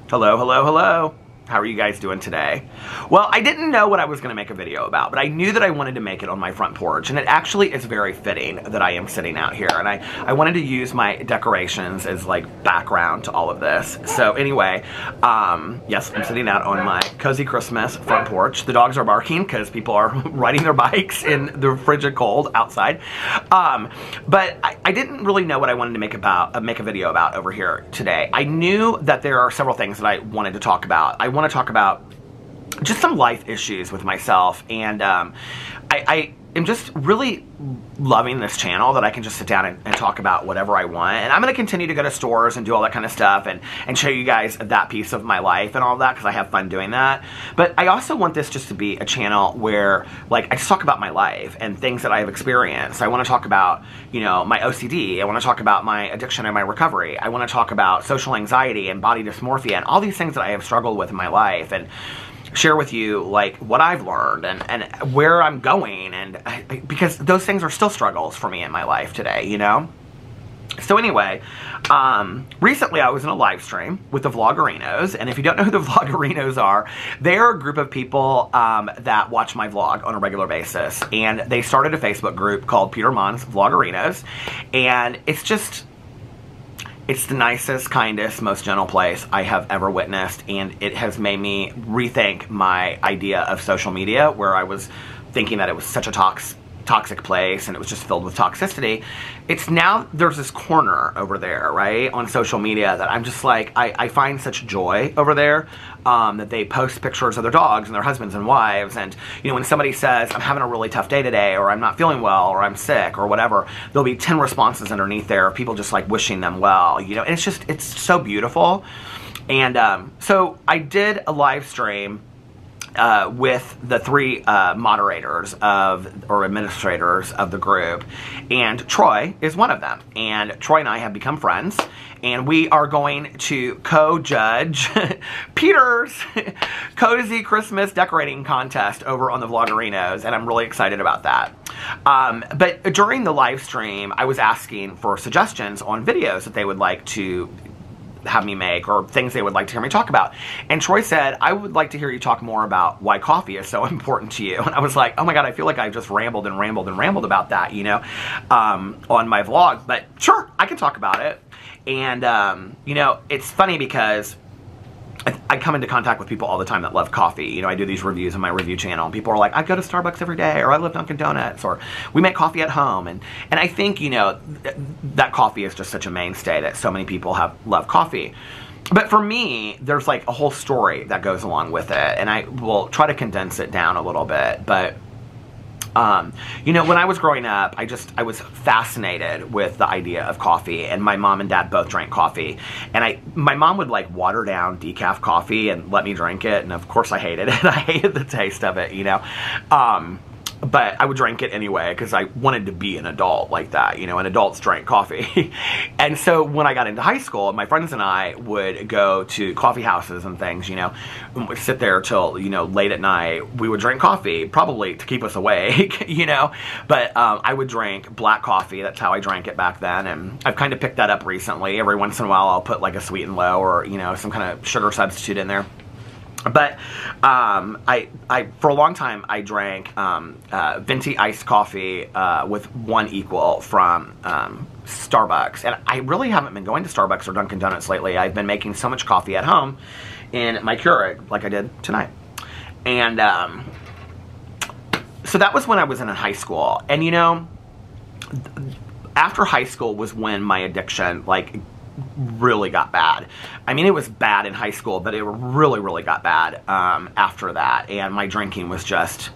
Hello, hello, hello. How are you guys doing today? Well, I didn't know what I was going to make a video about, but I knew that I wanted to make it on my front porch, and it actually is very fitting that I am sitting out here, and I wanted to use my decorations as like background to all of this. So anyway, yes, I'm sitting out on my cozy Christmas front porch. The dogs are barking because people are riding their bikes in the frigid cold outside. But I didn't really know what I wanted to make a video about over here today. I knew that there are several things that I wanted to talk about. I want to talk about just some life issues with myself, and I am just really loving this channel that I can just sit down and talk about whatever I want. And I'm going to continue to go to stores and do all that kind of stuff and show you guys that piece of my life and all that, because I have fun doing that. But I also want this just to be a channel where, like, I just talk about my life and things that I have experienced. I want to talk about, you know, my OCD. I want to talk about my addiction and my recovery. I want to talk about social anxiety and body dysmorphia and all these things that I have struggled with in my life, and share with you like what I've learned and where I'm going, and because those things are still struggles for me in my life today, you know? So anyway, recently I was in a live stream with the Vloggerinos, and if you don't know who the Vloggerinos are, they are a group of people that watch my vlog on a regular basis, and they started a Facebook group called Peter Monn's Vloggerinos, and it's the nicest, kindest, most gentle place I have ever witnessed, and it has made me rethink my idea of social media, where I was thinking that it was such a toxic place and it was just filled with toxicity. It's now, there's this corner over there, right, on social media that I'm just like, I find such joy over there, that they post pictures of their dogs and their husbands and wives, and, you know, when somebody says, I'm having a really tough day today, or I'm not feeling well, or I'm sick, or whatever, there'll be 10 responses underneath there of people just like wishing them well, you know, and it's so beautiful. And so I did a live stream with the three moderators or administrators of the group, and Troy is one of them, and Troy and I have become friends, and we are going to co-judge Peter's cozy Christmas decorating contest over on the Vloggerinos, and I'm really excited about that. But during the live stream, I was asking for suggestions on videos that they would like to have me make, or things they would like to hear me talk about. And Troy said, I would like to hear you talk more about why coffee is so important to you. And I was like, oh my god, I feel like I just rambled and rambled and rambled about that, you know, on my vlog. But sure, I can talk about it. And you know, it's funny because I come into contact with people all the time that love coffee. You know, I do these reviews on my review channel, and people are like, I go to Starbucks every day, or I love Dunkin' Donuts, or we make coffee at home. And I think, you know, that coffee is just such a mainstay that so many people love coffee. But for me, there's like a whole story that goes along with it, and I will try to condense it down a little bit. But you know, when I was growing up, I was fascinated with the idea of coffee, and my mom and dad both drank coffee, and my mom would like water down decaf coffee and let me drink it, and of course I hated it. I hated the taste of it, you know, but I would drink it anyway because I wanted to be an adult like that, you know, and adults drank coffee. And so when I got into high school, my friends and I would go to coffee houses and things, you know, and we'd sit there till, you know, late at night. We would drink coffee, probably to keep us awake, you know, but I would drink black coffee. That's how I drank it back then, and I've kind of picked that up recently. Every once in a while I'll put like a sweet and low, or, you know, some kind of sugar substitute in there. But I for a long time I drank venti iced coffee with 1 equal from Starbucks, and I really haven't been going to Starbucks or Dunkin' Donuts lately. I've been making so much coffee at home in my Keurig, like I did tonight. And so that was when I was in high school, and you know, after high school was when my addiction like really got bad. I mean, it was bad in high school, but it really, really got bad after that, and my drinking was just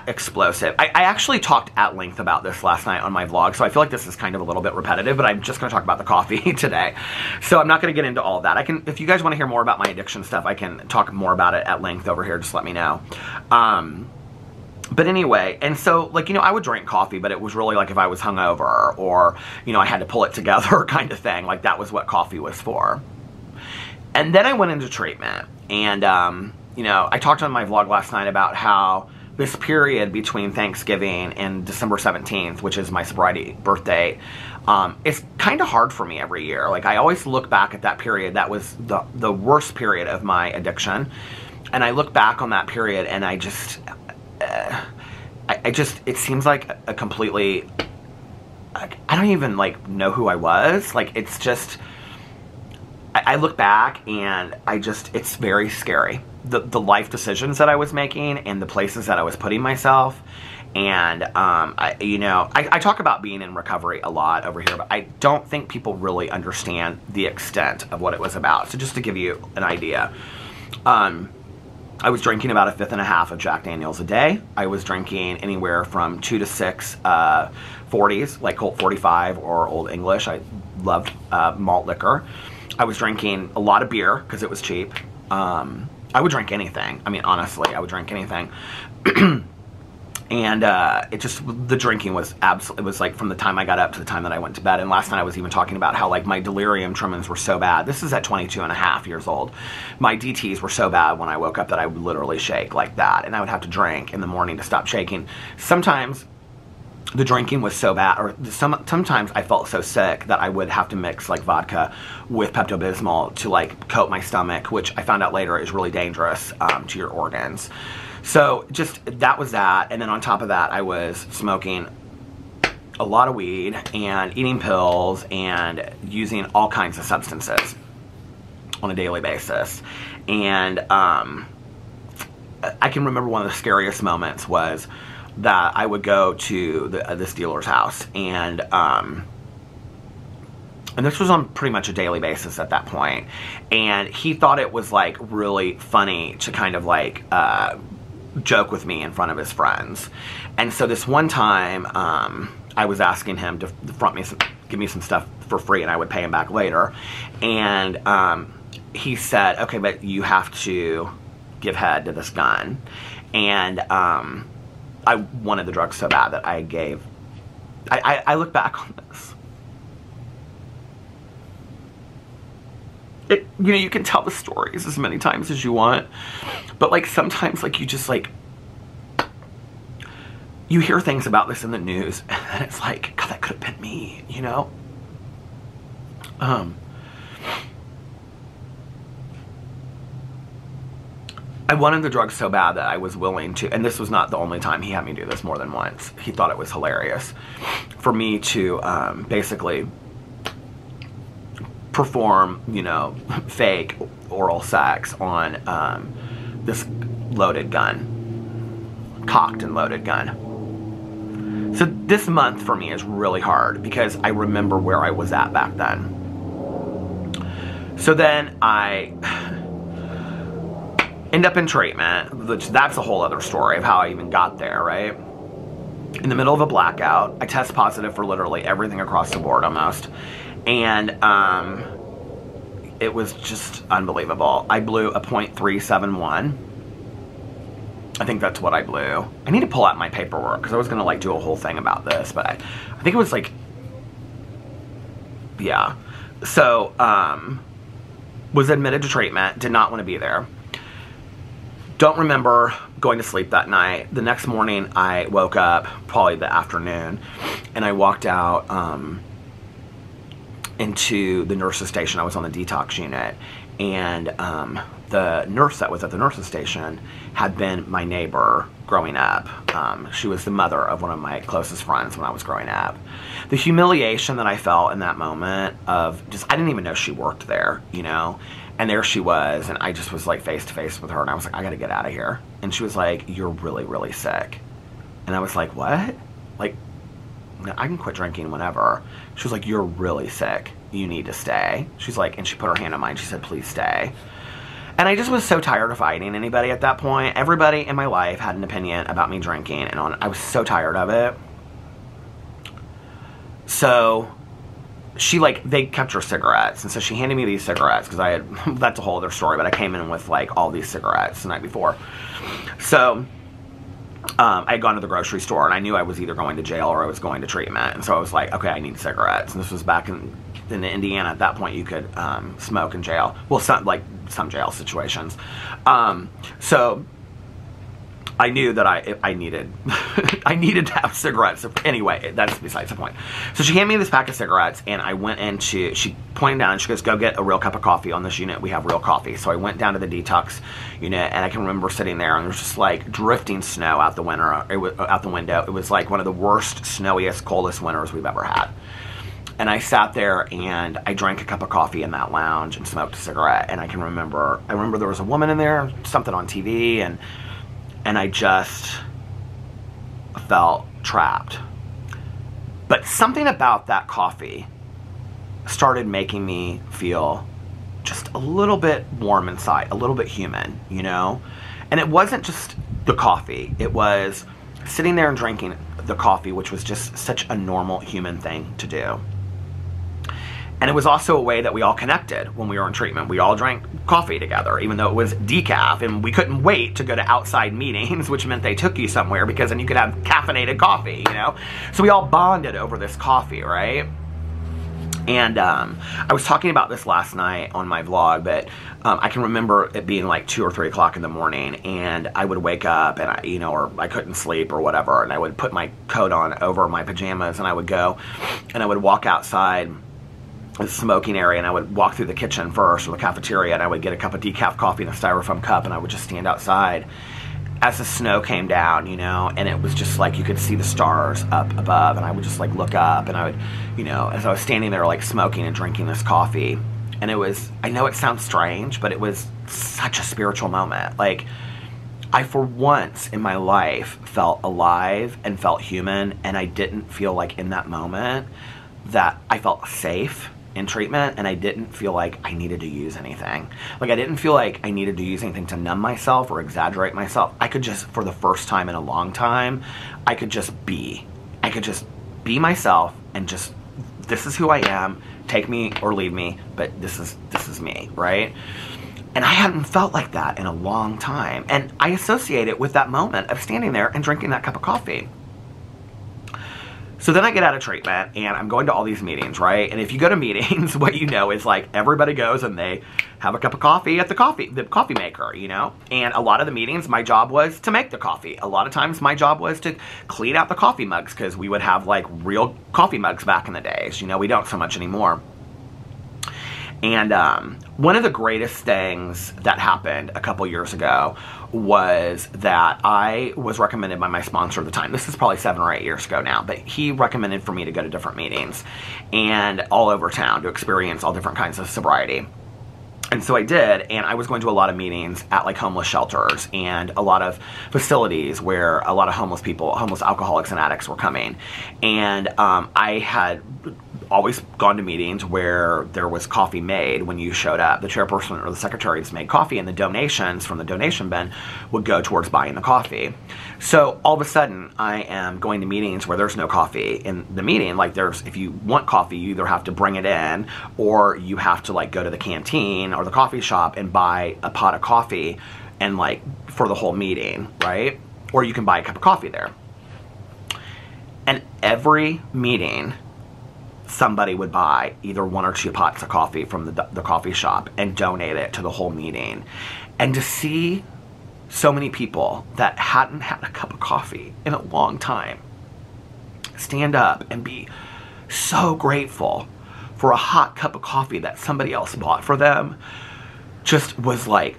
explosive. I actually talked at length about this last night on my vlog, so I feel like this is kind of a little bit repetitive, but I'm just going to talk about the coffee today. So I'm not going to get into all of that. If you guys want to hear more about my addiction stuff, I can talk more about it at length over here. Just let me know. But anyway, and so, like, you know, I would drink coffee, but it was really like if I was hungover, or, you know, I had to pull it together kind of thing. Like, that was what coffee was for. And then I went into treatment, and, you know, I talked on my vlog last night about how this period between Thanksgiving and December 17th, which is my sobriety birthday, it's kind of hard for me every year. Like, I always look back at that period. That was the worst period of my addiction. And I look back on that period and I just, it seems like a completely, I don't even like know who I was. Like, it's just, I look back and it's very scary. The life decisions that I was making and the places that I was putting myself. And, I talk about being in recovery a lot over here, but I don't think people really understand the extent of what it was about. So just to give you an idea, I was drinking about 1.5 fifths of Jack Daniels a day. I was drinking anywhere from 2 to 6 40s, like Colt 45 or Old English. I loved malt liquor. I was drinking a lot of beer because it was cheap. I would drink anything. I mean, honestly, I would drink anything. And the drinking was absolutely, it was like from the time I got up to the time that I went to bed. And last night I was even talking about how like my delirium tremens were so bad. This is at 22.5 years old. My DTs were so bad when I woke up that I would literally shake like that. And I would have to drink in the morning to stop shaking. Sometimes the drinking was so bad, or sometimes I felt so sick that I would have to mix like vodka with Pepto-Bismol to like coat my stomach, which I found out later is really dangerous to your organs. So just, that was that. And then on top of that, I was smoking a lot of weed and eating pills and using all kinds of substances on a daily basis. And I can remember one of the scariest moments was that I would go to this dealer's house, and this was on pretty much a daily basis at that point. And he thought it was like really funny to kind of like joke with me in front of his friends. And so this one time, I was asking him to give me some stuff for free, and I would pay him back later. And he said, "Okay, but you have to give head to this gun." And I wanted the drugs so bad that I gave. I look back on this. You can tell the stories as many times as you want, but like sometimes like you just like, you hear things about this in the news and it's like, God, that could have been me, you know? I wanted the drugs so bad that I was willing to, and this was not the only time he had me do this, more than once. He thought it was hilarious for me to basically perform, fake oral sex on this loaded gun, cocked and loaded gun. So this month for me is really hard because I remember where I was at back then. So then I end up in treatment, which that's a whole other story of how I even got there, right? In the middle of a blackout, I test positive for literally everything across the board almost. And it was just unbelievable. I blew a .371. I think that's what I blew. I need to pull out my paperwork because I was going to like do a whole thing about this, but I think it was like, yeah. So, was admitted to treatment, did not want to be there. Don't remember going to sleep that night. The next morning I woke up, probably the afternoon, and I walked out into the nurse's station. I was on the detox unit, and the nurse that was at the nurse's station had been my neighbor growing up. She was the mother of one of my closest friends when I was growing up. The humiliation that I felt in that moment of just, I didn't even know she worked there, and there she was, and I just was like face to face with her, and I was like, I gotta get out of here. And she was like, "You're really, really sick." And I was like, "What?" Like, I can quit drinking whenever. She was like, "You're really sick. You need to stay." She's like, and she put her hand on mine. She said, "Please stay." And I just was so tired of fighting anybody at that point. Everybody in my life had an opinion about me drinking, and I was so tired of it. So they kept her cigarettes, and so she handed me these cigarettes because that's a whole other story, but I came in with like all these cigarettes the night before. So I had gone to the grocery store, and I knew I was either going to jail or I was going to treatment, and so I was like, okay, I need cigarettes. And this was back in Indiana. At that point, you could smoke in jail. Well, some jail situations. So I knew that I needed, I needed to have cigarettes. Anyway, that's besides the point. So she handed me this pack of cigarettes, and I went into, she pointed down and she goes, go get a real cup of coffee on this unit. We have real coffee. So I went down to the detox unit, and I can remember sitting there, and there was just like drifting snow out the window. It was like one of the worst, snowiest, coldest winters we've ever had. And I sat there and I drank a cup of coffee in that lounge and smoked a cigarette. And I remember there was a woman in there, something on TV, and I just felt trapped. But something about that coffee started making me feel just a little bit warm inside, a little bit human, you know? And it wasn't just the coffee. It was sitting there and drinking the coffee, which was just such a normal human thing to do. And it was also a way that we all connected when we were in treatment. We all drank coffee together, even though it was decaf, and we couldn't wait to go to outside meetings, which meant they took you somewhere because then you could have caffeinated coffee, you know? So we all bonded over this coffee, right? And I was talking about this last night on my vlog, but I can remember it being like 2 or 3 o'clock in the morning, and I would wake up, and or I couldn't sleep or whatever, and I would put my coat on over my pajamas, and I would go, and I would walk outside the smoking area, and I would walk through the kitchen first, or the cafeteria, and I would get a cup of decaf coffee in a styrofoam cup, and I would just stand outside as the snow came down, you know, and it was just like you could see the stars up above, and I would just like look up, and I would, you know, as I was standing there like smoking and drinking this coffee, and it was, I know it sounds strange, but it was such a spiritual moment. Like, I for once in my life felt alive and felt human, and I didn't feel like in that moment that I felt safe in treatment, and I didn't feel like I needed to use anything. Like, I didn't feel like I needed to use anything to numb myself or exaggerate myself. I could just, for the first time in a long time, I could just be. I could just be myself, and just, this is who I am, take me or leave me, but this is me, right? And I hadn't felt like that in a long time. And I associate it with that moment of standing there and drinking that cup of coffee. So then I get out of treatment, and I'm going to all these meetings, right? And if you go to meetings, what you know is like everybody goes and they have a cup of coffee at the coffee maker, you know? And a lot of the meetings, my job was to make the coffee. A lot of times my job was to clean out the coffee mugs, because we would have like real coffee mugs back in the days. You know, we don't so much anymore. And one of the greatest things that happened a couple years ago was that I was recommended by my sponsor at the time. This is probably 7 or 8 years ago now, but he recommended for me to go to different meetings and all over town to experience all different kinds of sobriety. And so I did, and I was going to a lot of meetings at like homeless shelters and a lot of facilities where a lot of homeless people, homeless alcoholics and addicts were coming. And I had always gone to meetings where there was coffee made when you showed up. The chairperson or the secretary just made coffee, and the donations from the donation bin would go towards buying the coffee. So all of a sudden, I am going to meetings where there's no coffee in the meeting. Like, there's, if you want coffee, you either have to bring it in, or you have to like go to the canteen or the coffee shop and buy a pot of coffee and like for the whole meeting, right? Or you can buy a cup of coffee there. And every meeting, somebody would buy either 1 or 2 pots of coffee from the coffee shop and donate it to the whole meeting. And to see so many people that hadn't had a cup of coffee in a long time stand up and be so grateful for a hot cup of coffee that somebody else bought for them just was like,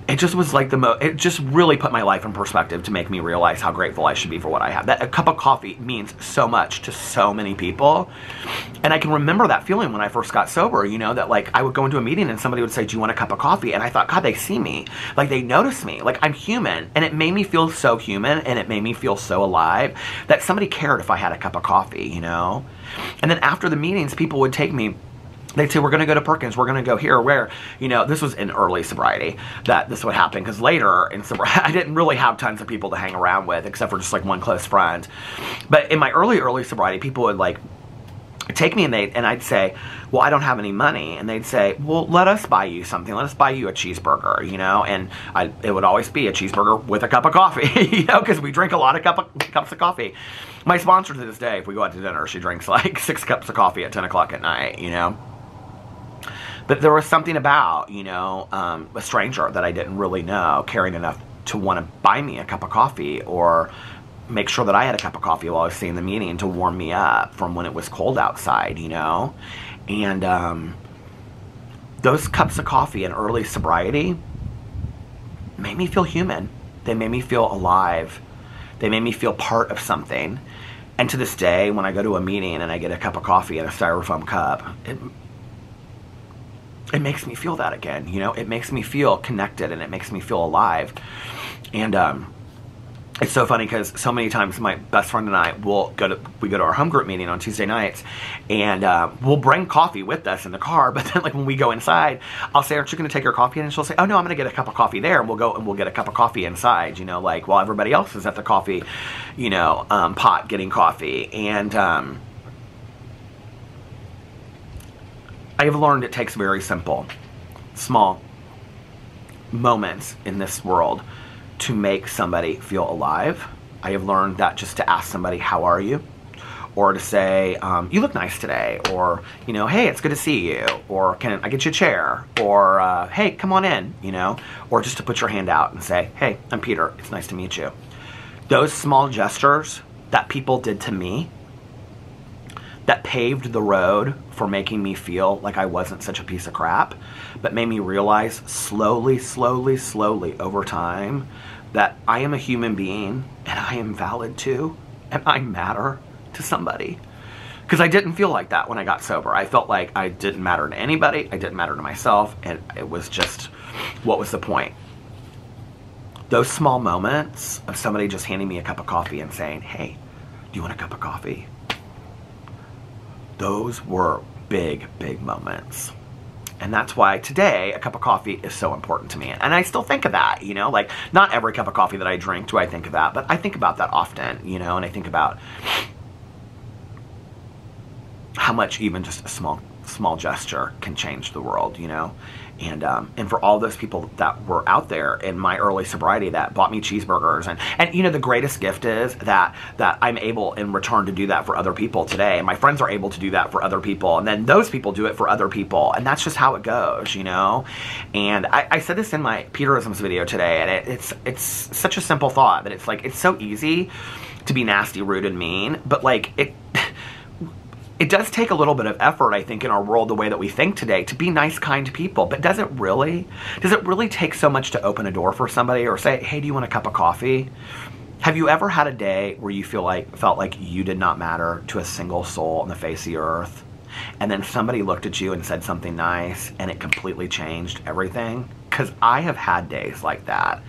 it just was like it just really put my life in perspective to make me realize how grateful I should be for what I have. That a cup of coffee means so much to so many people. And I can remember that feeling when I first got sober, you know, that like I would go into a meeting and somebody would say, do you want a cup of coffee? And I thought, God, they see me. Like, they notice me. Like, I'm human. And it made me feel so human, and it made me feel so alive that somebody cared if I had a cup of coffee, you know? And then after the meetings, people would take me. They'd say, we're going to go to Perkins, we're going to go here, where, you know, this was in early sobriety that this would happen, because later in sobriety, I didn't really have tons of people to hang around with, except for just like one close friend. But in my early sobriety, people would like take me, and I'd say, well, I don't have any money. And they'd say, well, let us buy you something. Let us buy you a cheeseburger, you know? And it would always be a cheeseburger with a cup of coffee, you know, because we drink a lot of cups of coffee. My sponsor to this day, if we go out to dinner, she drinks like 6 cups of coffee at 10 o'clock at night, you know? But there was something about, you know, a stranger that I didn't really know caring enough to want to buy me a cup of coffee or make sure that I had a cup of coffee while I was staying in the meeting to warm me up from when it was cold outside, you know? And those cups of coffee in early sobriety made me feel human. They made me feel alive. They made me feel part of something. And to this day, when I go to a meeting and I get a cup of coffee in a styrofoam cup, it makes me feel that again, you know? It makes me feel connected and it makes me feel alive. And it's so funny because so many times my best friend and I will go to our home group meeting on Tuesday nights, and we'll bring coffee with us in the car. But then, like, when we go inside, I'll say, "Aren't you going to take your coffee?" And she'll say, "Oh no, I'm going to get a cup of coffee there." And we'll go and we'll get a cup of coffee inside, you know, like while everybody else is at the coffee, you know, pot getting coffee. And I have learned it takes very simple, small moments in this world to make somebody feel alive. I have learned that just to ask somebody, "How are you?" Or to say, "You look nice today," or, you know, "Hey, it's good to see you," or, "Can I get you a chair?" Or, "Hey, come on in," you know, or just to put your hand out and say, "Hey, I'm Peter, it's nice to meet you." Those small gestures that people did to me, that paved the road for making me feel like I wasn't such a piece of crap, but made me realize slowly, slowly, slowly over time that I am a human being and I am valid too, and I matter to somebody. Because I didn't feel like that when I got sober. I felt like I didn't matter to anybody, I didn't matter to myself, and it was just, what was the point? Those small moments of somebody just handing me a cup of coffee and saying, "Hey, do you want a cup of coffee?" Those were big, big moments. And that's why today a cup of coffee is so important to me. And I still think of that, you know, like not every cup of coffee that I drink do I think of that, but I think about that often, you know, and I think about how much even just a small gesture can change the world, you know. And for all those people that were out there in my early sobriety that bought me cheeseburgers, and you know, the greatest gift is that I'm able in return to do that for other people today. And my friends are able to do that for other people, and then those people do it for other people, and that's just how it goes, you know. And I said this in my Peterisms video today, and it's such a simple thought that it's like, it's so easy to be nasty, rude, and mean, but like it does take a little bit of effort, I think, in our world, the way that we think today, to be nice, kind people. But does it really take so much to open a door for somebody or say, "Hey, do you want a cup of coffee?" Have you ever had a day where you felt like you did not matter to a single soul on the face of the earth, and then somebody looked at you and said something nice, and it completely changed everything? Because I have had days like that.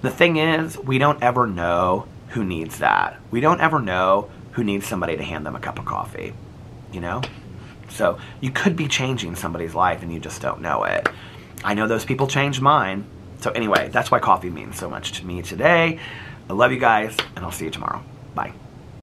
The thing is, we don't ever know who needs that. We don't ever know who needs somebody to hand them a cup of coffee. You know? So you could be changing somebody's life and you just don't know it. I know those people changed mine. So anyway, that's why coffee means so much to me today. I love you guys, and I'll see you tomorrow. Bye.